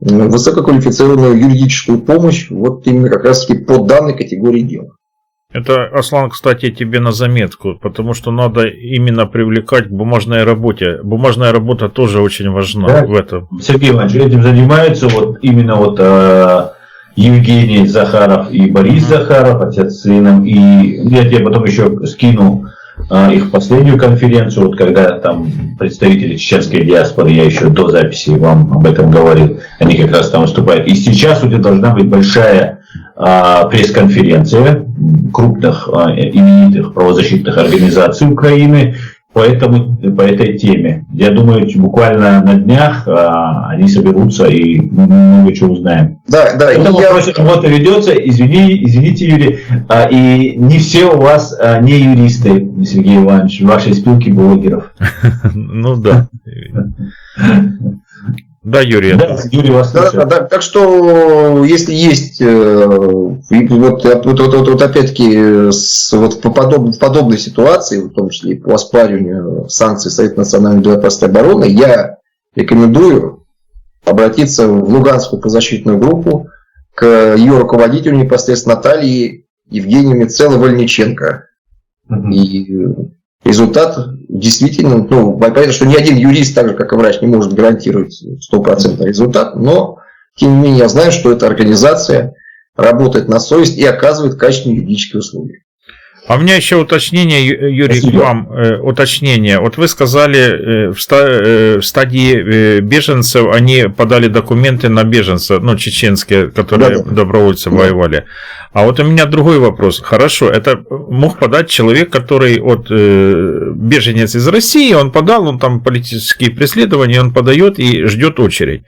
высококвалифицированную юридическую помощь вот именно как раз таки по данной категории дел. Это, Аслан, кстати, тебе на заметку, потому что надо именно привлекать к бумажной работе. Бумажная работа тоже очень важна, да, в этом. Сергей Иванович, этим занимаются именно Евгений Захаров и Борис Захаров, отец с сыном. И я тебе потом еще скину их последнюю конференцию, когда там представители чеченской диаспоры, я еще до записи вам об этом говорил, они как раз там выступают. И сейчас у тебя должна быть большая пресс-конференция крупных именитых правозащитных организаций Украины по этой теме. Я думаю, буквально на днях они соберутся и много чего узнаем. Да. Работа ведется, извините, Юрий, и не все у вас не юристы, Сергей Иванович, в вашей спилке блогеров. Ну да. Да, Юрий. Да, Юрий вас слышит. Да. Так что, если есть, вот опять-таки, в подобной ситуации, в том числе и по оспариванию санкций Совета национальной безопасности и обороны, я рекомендую обратиться в Луганскую правозащитную группу к ее руководителю непосредственно Наталье Евгеньевне Цело-Вольниченко. И результат действительно, понятно, что ни один юрист, так же как и врач, не может гарантировать стопроцентный результат, но тем не менее я знаю, что эта организация работает на совесть и оказывает качественные юридические услуги. А у меня еще уточнение, Юрий, к вам. Уточнение. Вот вы сказали, в стадии беженцев они подали документы на беженцев, ну, чеченские, которые добровольцы воевали. А вот у меня другой вопрос. Хорошо, это мог подать человек, который беженец из России, он подал, он там политические преследования, он подает и ждет очередь.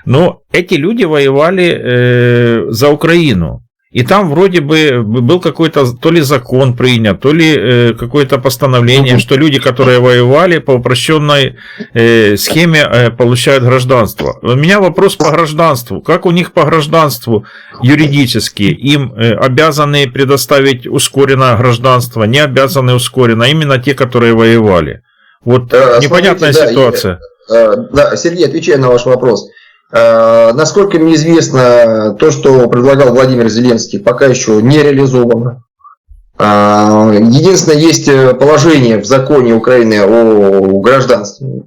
Но эти люди воевали за Украину. И там вроде бы был какой-то то ли закон принят, то ли какое-то постановление, что люди, которые воевали по упрощенной схеме, получают гражданство. У меня вопрос по гражданству. Как у них по гражданству юридически? Им обязаны предоставить ускоренное гражданство, не обязаны ускоренно, именно те, которые воевали. Вот непонятная ситуация. Да, Сергей, отвечаю на ваш вопрос. Насколько мне известно, то, что предлагал Владимир Зеленский, пока еще не реализовано. Единственное, есть положение в законе Украины о гражданстве,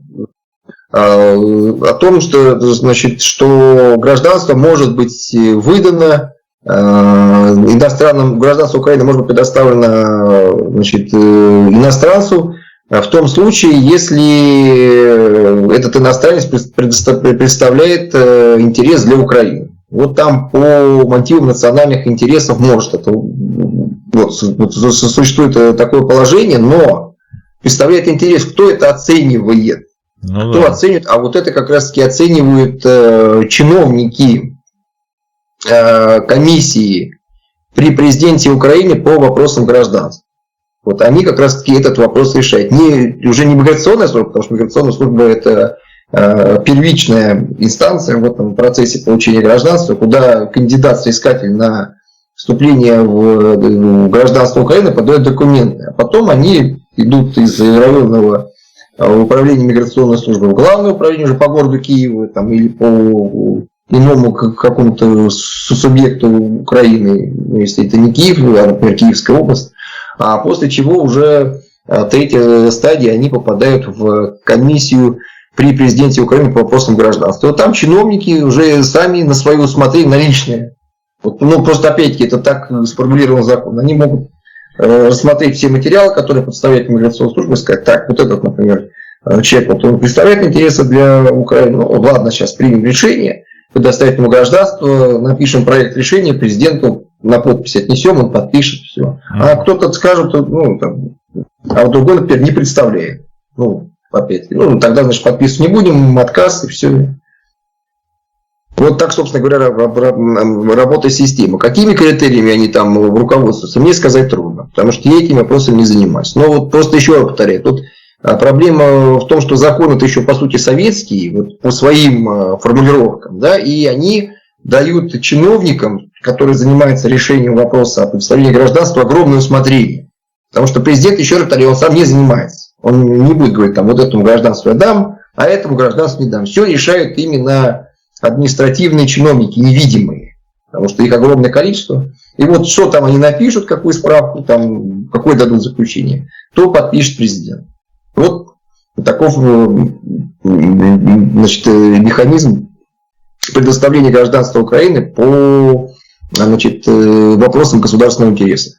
о том, что, значит, что гражданство может быть выдано иностранным, гражданство Украины может быть предоставлено, значит, иностранцу, в том случае, если этот иностранец представляет интерес для Украины. Вот там по мотивам национальных интересов может это. Существует такое положение, но представляет интерес, кто это оценивает. Ну, кто оценивает, а вот это как раз таки оценивают чиновники комиссии при президенте Украины по вопросам гражданства. Вот они как раз таки этот вопрос решают. Уже не миграционная служба, потому что миграционная служба это первичная инстанция в этом процессе получения гражданства, куда кандидат, соискатель на вступление в гражданство Украины подает документы. А потом они идут из районного управления миграционной службы в главное управление уже по городу Киеву там, или по иному какому-то субъекту Украины, если это не Киев, а, например, Киевская область. А после чего уже третья стадия, они попадают в комиссию при президенте Украины по вопросам гражданства. Вот там чиновники уже сами на свое усмотрение, на личное. Вот, ну, просто опять-таки это так сформулирован закон. Они могут рассмотреть все материалы, которые представляет миграционная служба, и сказать, так, вот этот, например, человек, вот он представляет интересы для Украины, ну ладно, сейчас примем решение, предоставить ему гражданство, напишем проект решения, президенту на подпись отнесем, он подпишет, все. А кто-то скажет, ну, там, а другой, например, не представляет. Ну, опять-таки, ну, тогда, значит, подписывать не будем, отказ и все. Вот так, собственно говоря, работает система. Какими критериями они там руководствуются, мне сказать трудно, потому что я этим вопросом не занимаюсь. Но вот просто еще раз повторяю, тут проблема в том, что закон это еще по сути советский, вот, по своим формулировкам, да, и они дают чиновникам, которые занимаются решением вопроса о представлении гражданства, огромное усмотрение. Потому что президент, еще раз повторяю, он сам не занимается. Он не будет говорить, там, вот этому гражданству я дам, а этому гражданству не дам. Все решают именно административные чиновники, невидимые. Потому что их огромное количество. И вот что там они напишут, какую справку, там, какое дадут заключение, то подпишет президент. Вот таков, значит, механизм предоставления гражданства Украины по, значит, вопросам государственного интереса.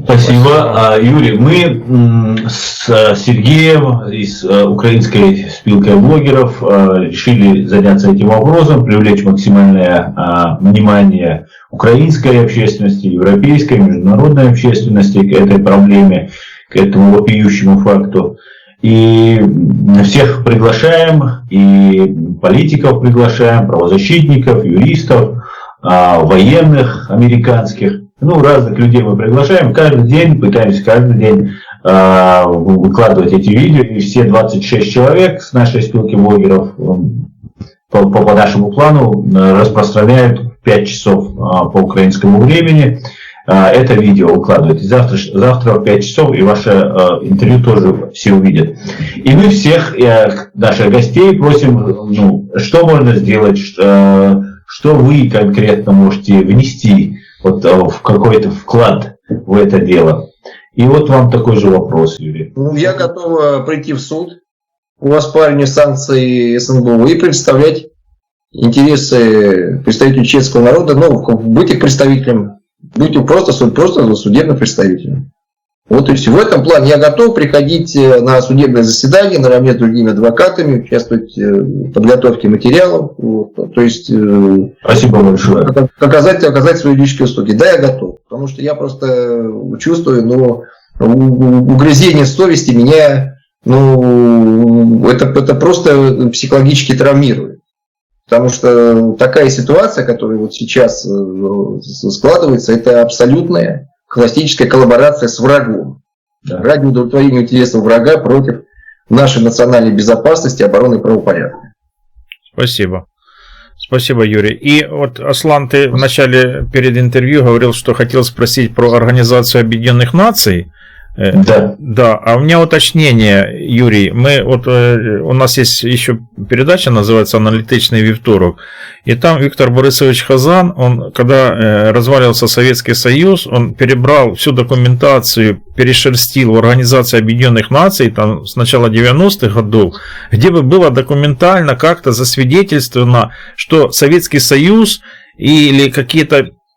Спасибо. Юрий, мы с Сергеем из украинской спилки блогеров решили заняться этим вопросом, привлечь максимальное внимание украинской общественности, европейской, международной общественности к этой проблеме, к этому вопиющему факту. И всех приглашаем, и политиков приглашаем, правозащитников, юристов, военных американских. Ну, разных людей мы приглашаем. Каждый день, пытаемся каждый день выкладывать эти видео. И все 26 человек с нашей спилки блогеров по нашему плану распространяют в 5 часов по украинскому времени. Это видео выкладывают. Завтра в 5 часов и ваше интервью тоже все увидят. И мы всех наших гостей просим, ну, что можно сделать, что вы конкретно можете внести вот в какой-то вклад в это дело. И вот вам такой же вопрос, Юрий. Ну, я готов прийти в суд по оспариванию санкций СНБУ и представлять интересы представителей чеченского народа, ну, быть их представителем Будьте просто судебным представителем. Вот и все. В этом плане я готов приходить на судебное заседание наравне с другими адвокатами, участвовать в подготовке материалов. Вот, то есть спасибо большое. Оказать свои юридические услуги. Да, я готов. Потому что я просто чувствую, угрызение совести меня, это просто психологически травмирует. Потому что такая ситуация, которая вот сейчас складывается, это абсолютная классическая коллаборация с врагом. Да. Ради удовлетворения интересов врага против нашей национальной безопасности, обороны и правопорядка. Спасибо. Спасибо, Юрий. И вот, Аслан, ты вначале перед интервью говорил, что хотел спросить про Организацию Объединенных Наций. Да. Да, а у меня уточнение, Юрий. У нас есть еще передача, называется «Аналитичный вівторок». И там Виктор Борисович Хазан, он, когда разваливался Советский Союз, он перебрал всю документацию, перешерстил в Организации Объединенных Наций, там с начала 90-х годов, где бы было документально как-то засвидетельствовано, что Советский Союз или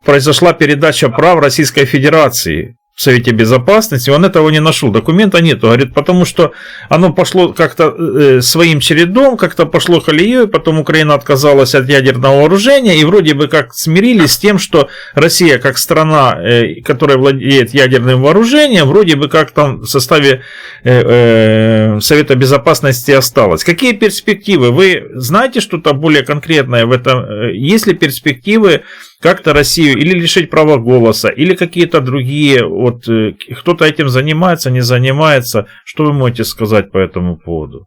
произошла передача прав Российской Федерации в Совете Безопасности, он этого не нашел, документа нету, говорит, потому что оно пошло как-то своим чередом, как-то пошло колеей, потом Украина отказалась от ядерного вооружения, и вроде бы как смирились с тем, что Россия, как страна, которая владеет ядерным вооружением, вроде бы как там в составе Совета Безопасности осталась. Какие перспективы? Вы знаете что-то более конкретное в этом? Есть ли перспективы как-то Россию или лишить права голоса, или какие-то другие, вот кто-то этим занимается, не занимается? Что вы можете сказать по этому поводу?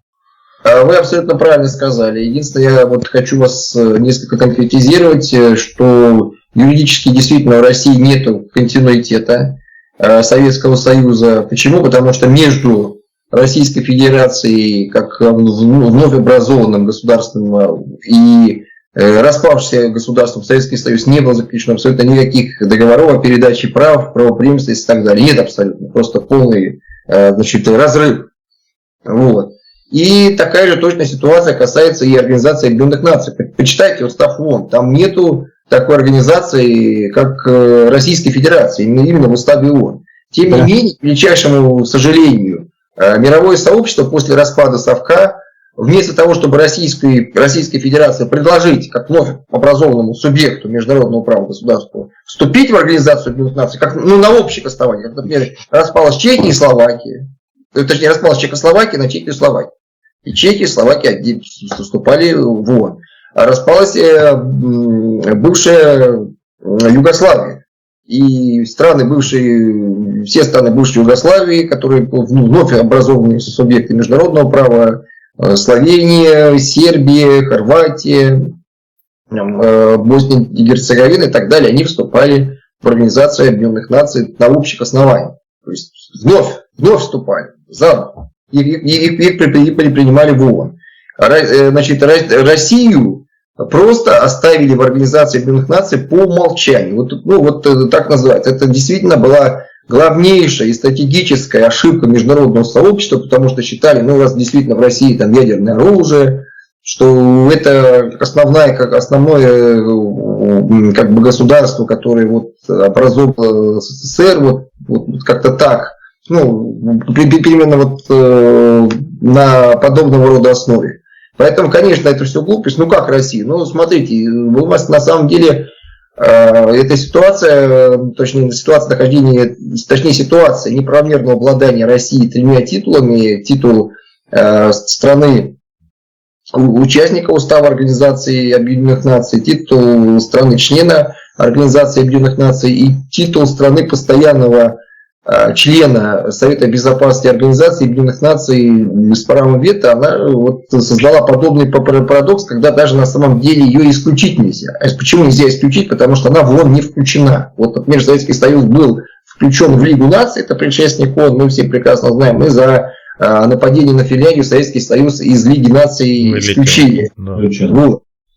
Вы абсолютно правильно сказали. Единственное, я вот хочу вас несколько конкретизировать, что юридически действительно в России нет континуитета Советского Союза. Почему? Потому что между Российской Федерацией, как вновь образованным государством, и распавшееся государством Советский Союз не было заключено абсолютно никаких договоров о передаче прав, правопреемственности и так далее. Нет абсолютно. Просто полный разрыв. Вот. И такая же точная ситуация касается и Организации Объединенных Наций. Почитайте устав ООН. Там нету такой организации, как Российской Федерации, именно в уставе ООН. Тем не менее, к величайшему сожалению, мировое сообщество после распада Совка, вместо того, чтобы Российской Федерации предложить, как вновь образованному субъекту международного права государству, вступить в Организацию Объединенных Наций, как на общих основаниях, как, например, распалась Чехия и Словакия, точнее, распалась Чехословакия на Чехию и Словакию. И Чехия и Словакия вступали в ООН. А распалась бывшая Югославия. И все страны бывшей Югославии, которые вновь образованные субъекты международного права, Словения, Сербия, Хорватия, Босния и Герцеговина и так далее, они вступали в Организацию Объединенных Наций на общих основаниях. То есть вновь вступали, заново. Их принимали в ООН. Значит, Россию просто оставили в Организации Объединенных Наций по умолчанию. Вот так называется. Это действительно была главнейшая и стратегическая ошибка международного сообщества, потому что считали, у нас действительно в России там ядерное оружие, что это основное как бы государство, которое образовало СССР, вот как-то так, именно на подобного рода основе. Поэтому, конечно, это все глупость. Как Россия? Смотрите, у вас на самом деле эта ситуация неправомерного обладания России 3 титулами: титул страны участника Устава Организации Объединенных Наций, титул страны-члена Организации Объединенных Наций и титул страны постоянного члена Совета Безопасности Организации Объединенных Наций с правом вето. Она создала подобный парадокс, когда даже на самом деле ее исключить нельзя. А почему нельзя исключить? Потому что она в ООН не включена. Например, Советский Союз был включен в Лигу наций, это предшественник ООН, мы все прекрасно знаем, и за нападение на Финляндию Советский Союз из Лиги наций исключили. Да.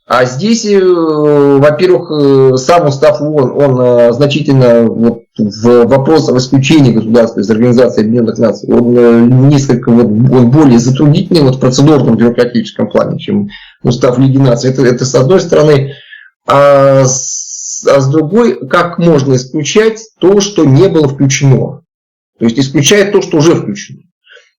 А здесь, во-первых, сам устав ООН, он значительно в вопросах исключения государства из Организации Объединенных Наций, он более затруднительный в процедурном бюрократическом плане, чем устав Лиги наций. Это с одной стороны. А с с другой, как можно исключать то, что не было включено. То есть исключает то, что уже включено.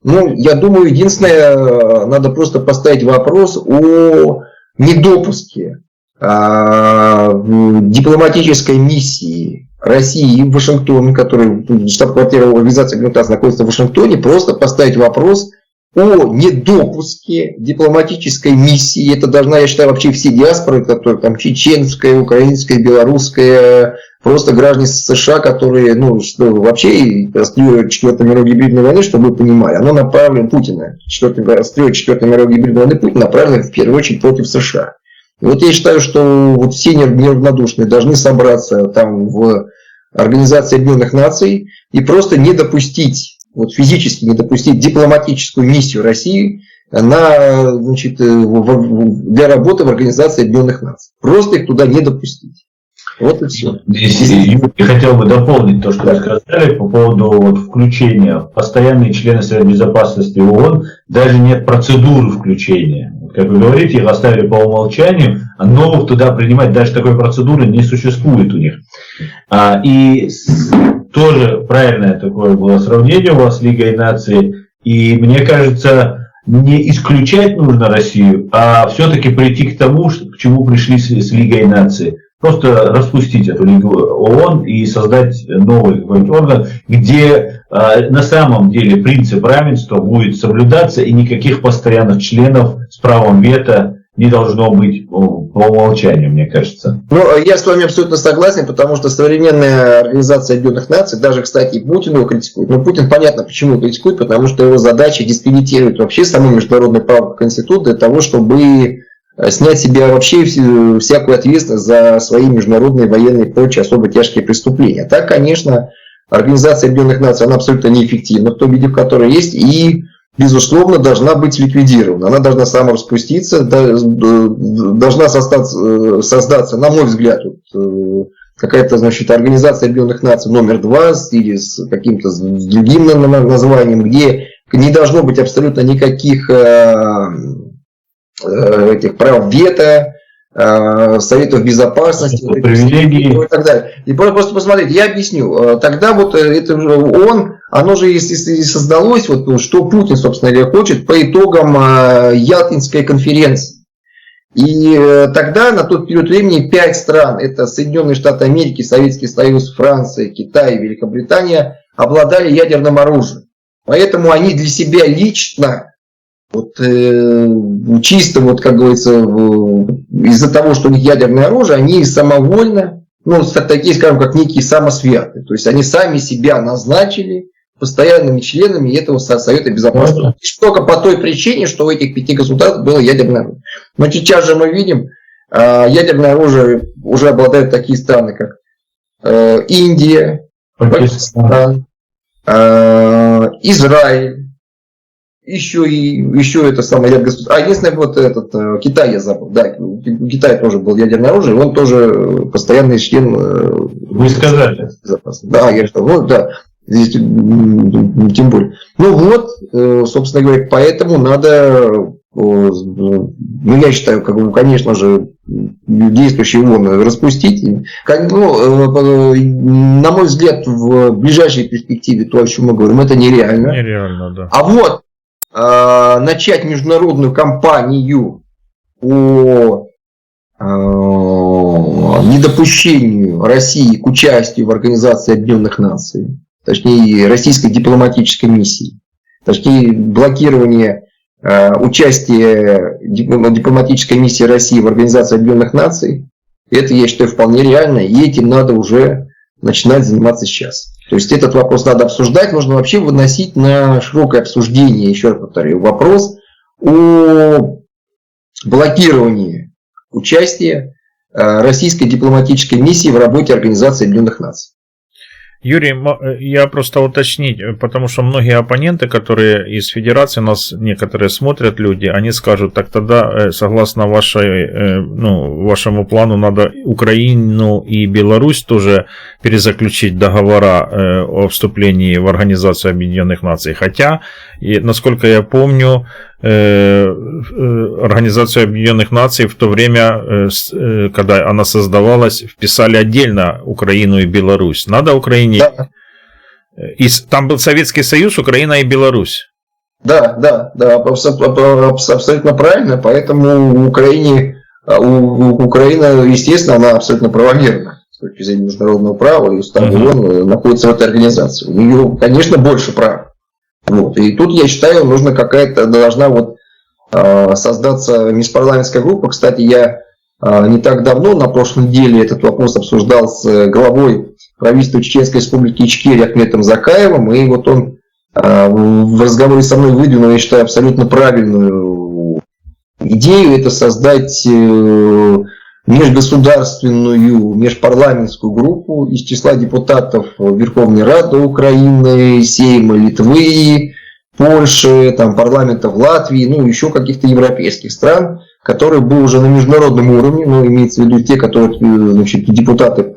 Ну, я думаю, единственное, надо просто поставить вопрос о недопуске дипломатической миссии России в Вашингтоне, который штаб-квартира Организации Объединенных Наций находится в Вашингтоне, просто поставить вопрос о недопуске дипломатической миссии. Это должна, я считаю, вообще все диаспоры, которые там чеченская, украинская, белорусская, просто граждане США, которые, ну, что вообще острие 4-й мировой гибридной войны, чтобы вы понимали, оно направлено Путина. Острие 4-й мировой гибридной войны Путина направлено в первую очередь против США. И вот я считаю, что вот все неравнодушные должны собраться там в Организации Объединенных Наций и просто не допустить, вот физически не допустить дипломатическую миссию России на, значит, для работы в Организации Объединенных Наций. Просто их туда не допустить. Вот и все. Здесь я хотел бы дополнить то, что вы сказали по поводу вот включения. Постоянные члены Совета Безопасности ООН, даже нет процедуры включения. Как вы говорите, их оставили по умолчанию, а новых туда принимать даже такой процедуры не существует у них. И тоже правильное такое было сравнение у вас с Лигой наций. И мне кажется, не исключать нужно Россию, а все-таки прийти к тому, к чему пришли с Лигой наций. Просто распустить эту Лигу ООН и создать новый какой-нибудь орган, где на самом деле принцип равенства будет соблюдаться, и никаких постоянных членов с правом вето не должно быть по умолчанию, мне кажется. Ну, я с вами абсолютно согласен, потому что современная Организация Объединенных Наций, даже, кстати, Путин его критикует. Но Путин, понятно, почему критикует, потому что его задача дискредитировать вообще само международное право как институт для того, чтобы снять с себя вообще всякую ответственность за свои международные, военные и прочие особо тяжкие преступления. Так, конечно, Организация Объединенных Наций, она абсолютно неэффективна в том виде, в которой есть, и, безусловно, должна быть ликвидирована. Она должна самораспуститься, должна создаться, на мой взгляд, какая-то, значит, Организация Объединенных Наций номер 2 или с каким-то другим названием, где не должно быть абсолютно никаких этих прав вето, Советов Безопасности, привилегии и так далее. И просто посмотрите, я объясню. Тогда вот это ООН, оно же и создалось, вот, что Путин, собственно говоря, хочет по итогам Ялтинской конференции. И тогда, на тот период времени, 5 стран, это Соединенные Штаты Америки, Советский Союз, Франция, Китай, Великобритания, обладали ядерным оружием. Поэтому они для себя лично, вот, чисто, вот, как говорится, из-за того, что у них ядерное оружие, они самовольно, ну, такие, скажем, как некие самосвяты. То есть они сами себя назначили постоянными членами этого Совета Безопасности. Только по той причине, что у этих 5 государств было ядерное оружие. Но сейчас же мы видим, ядерное оружие уже обладают такие страны, как Индия, Пакистан, Израиль. Еще это самый ряд государств. Единственное, вот этот Китай я забыл. Да, у Китая тоже был ядерное оружие, он тоже постоянный член. Вы сказали. Да, я что, ну да, здесь тем более. Ну вот, собственно говоря, поэтому надо, ну я считаю, конечно же, действующий ООН распустить. На мой взгляд, в ближайшей перспективе то, о чем мы говорим, это нереально. Нереально, да. А вот начать международную кампанию по недопущению России к участию в Организации Объединенных Наций, точнее российской дипломатической миссии, точнее блокирование участия дипломатической миссии России в Организации Объединенных Наций, это, я считаю, вполне реально, и этим надо уже начинать заниматься сейчас. То есть этот вопрос надо обсуждать, нужно вообще выносить на широкое обсуждение, еще раз повторю, вопрос о блокировании участия российской дипломатической миссии в работе Организации Объединенных Наций. Юрий, я просто уточнить, потому что многие оппоненты, которые из Федерации, нас некоторые смотрят люди, они скажут, так тогда, согласно вашему плану, надо Украину и Беларусь тоже перезаключить договора о вступлении в Организацию Объединенных Наций. Хотя, насколько я помню, Организацию Объединенных Наций в то время, когда она создавалась, вписали отдельно Украину и Беларусь. Надо Украине... Да. И там был Советский Союз, Украина и Беларусь. Да, абсолютно правильно, поэтому Украина, естественно, она абсолютно правомерна с точки зрения международного права, и устав ООН находится в этой организации. У нее, конечно, больше прав. Вот. И тут, я считаю, нужно должна создаться межпарламентская группа. Кстати, я не так давно, на прошлой неделе, этот вопрос обсуждал с главой правительства Чеченской Республики Ичкерия Ахметом Закаевым, и вот он в разговоре со мной выдвинул, я считаю, абсолютно правильную идею, это создать межгосударственную, межпарламентскую группу из числа депутатов Верховной Рады Украины, Сейма Литвы, Польши, парламентов Латвии, еще каких-то европейских стран, которые бы уже на международном уровне, имеется в виду те, которые депутаты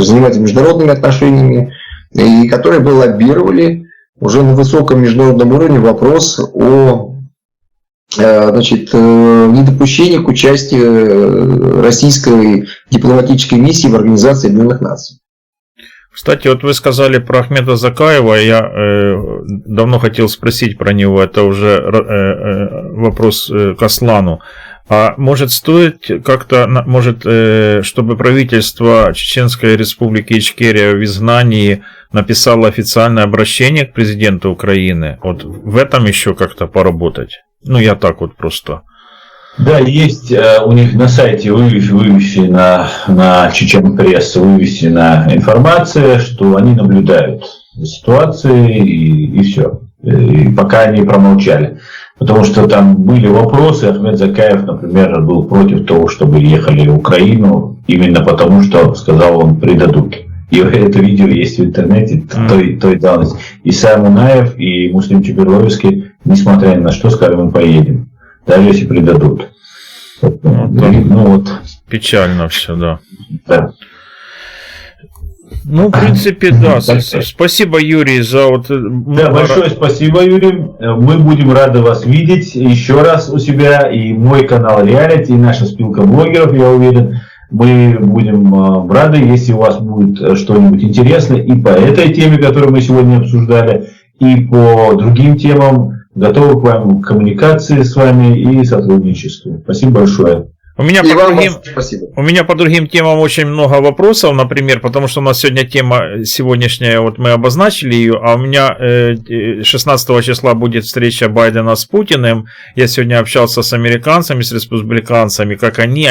занимаются международными отношениями, и которые бы лоббировали уже на высоком международном уровне вопрос о недопущении к участию российской дипломатической миссии в Организации Объединенных Наций. Кстати, вот вы сказали про Ахмета Закаева, я давно хотел спросить про него, это уже вопрос к Аслану. А может стоит как-то, чтобы правительство Чеченской Республики Ичкерия в изгнании написало официальное обращение к президенту Украины? Вот в этом еще как-то поработать? Я так вот просто. Да, есть у них на сайте вывешена на Чечен Пресс вывешена информация, что они наблюдают за ситуацией и все. И пока они промолчали. Потому что там были вопросы, Ахмет Закаев, например, был против того, чтобы ехали в Украину, именно потому, что, сказал он, предадут. И это видео есть в интернете, той давности. И Сам Унаев, и Муслим Чеберловский, несмотря ни на что, сказали, мы поедем. Даже если предадут. Печально все, да. Да. В принципе, да. Спасибо, Юрий, за Да, большое спасибо, Юрий. Мы будем рады вас видеть еще раз у себя. И мой канал Реалити, и наша спилка блогеров, я уверен. Мы будем рады, если у вас будет что-нибудь интересное и по этой теме, которую мы сегодня обсуждали, и по другим темам. Готовы к вам коммуникации с вами и сотрудничеству. Спасибо большое. У меня по другим темам очень много вопросов, например, потому что у нас сегодня тема сегодняшняя, мы обозначили ее, а у меня 16 числа будет встреча Байдена с Путиным. Я сегодня общался с американцами, с республиканцами, как они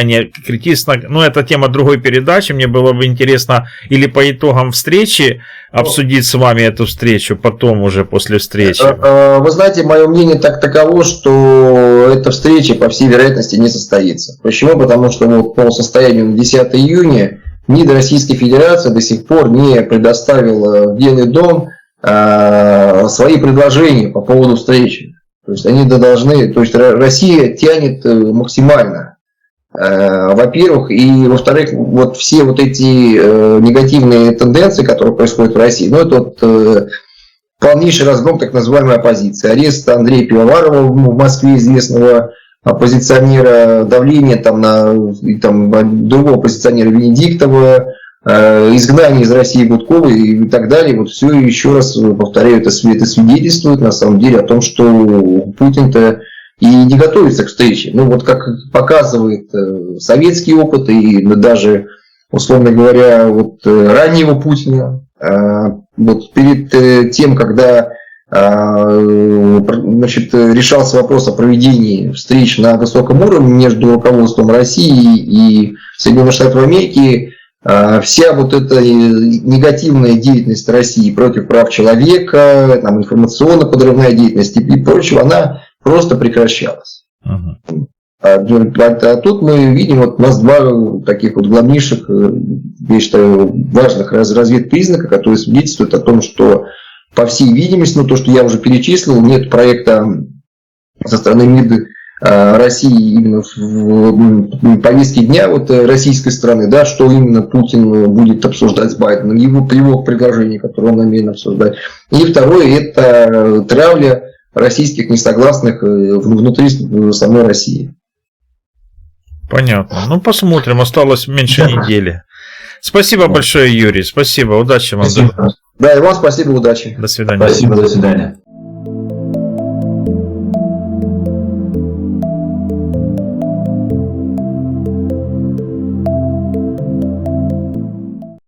критично, это тема другой передачи, мне было бы интересно или по итогам встречи обсудить с вами эту встречу, потом уже после встречи. Вы знаете, мое мнение таково, что эта встреча, по всей вероятности, не состоится. Почему? Потому что по состоянию на 10 июня МИД Российской Федерации до сих пор не предоставил в Белый дом свои предложения по поводу встречи. То есть они должны, Россия тянет максимально. Во-первых, и во-вторых, все эти негативные тенденции, которые происходят в России, это полнейший разгром так называемой оппозиции. Арест Андрея Пивоварова в Москве, известного оппозиционера, давление на другого оппозиционера Венедиктова, изгнание из России Гудкова и так далее. Все, еще раз повторяю, это свидетельствует на самом деле о том, что Путин-то и не готовится к встрече. Как показывает советский опыт и даже, условно говоря, раннего Путина, перед тем, когда решался вопрос о проведении встреч на высоком уровне между руководством России и Соединенных Штатов Америки, вся эта негативная деятельность России против прав человека, информационно-подрывная деятельность и прочего, она просто прекращалась. А тут мы видим, у нас два таких главнейших, я считаю, важных разведпризнака, которые свидетельствуют о том, что, по всей видимости, то, что я уже перечислил, нет проекта со стороны МИД России именно в повестке дня российской страны, что именно Путин будет обсуждать с Байденом, его предложения, которые он намерен обсуждать. И второе, это травля российских несогласных внутри самой России. Понятно. Ну, посмотрим. Осталось меньше недели. Спасибо большое, Юрий. Спасибо. Удачи вам. Да, и вам спасибо, удачи. До свидания. Спасибо, до свидания.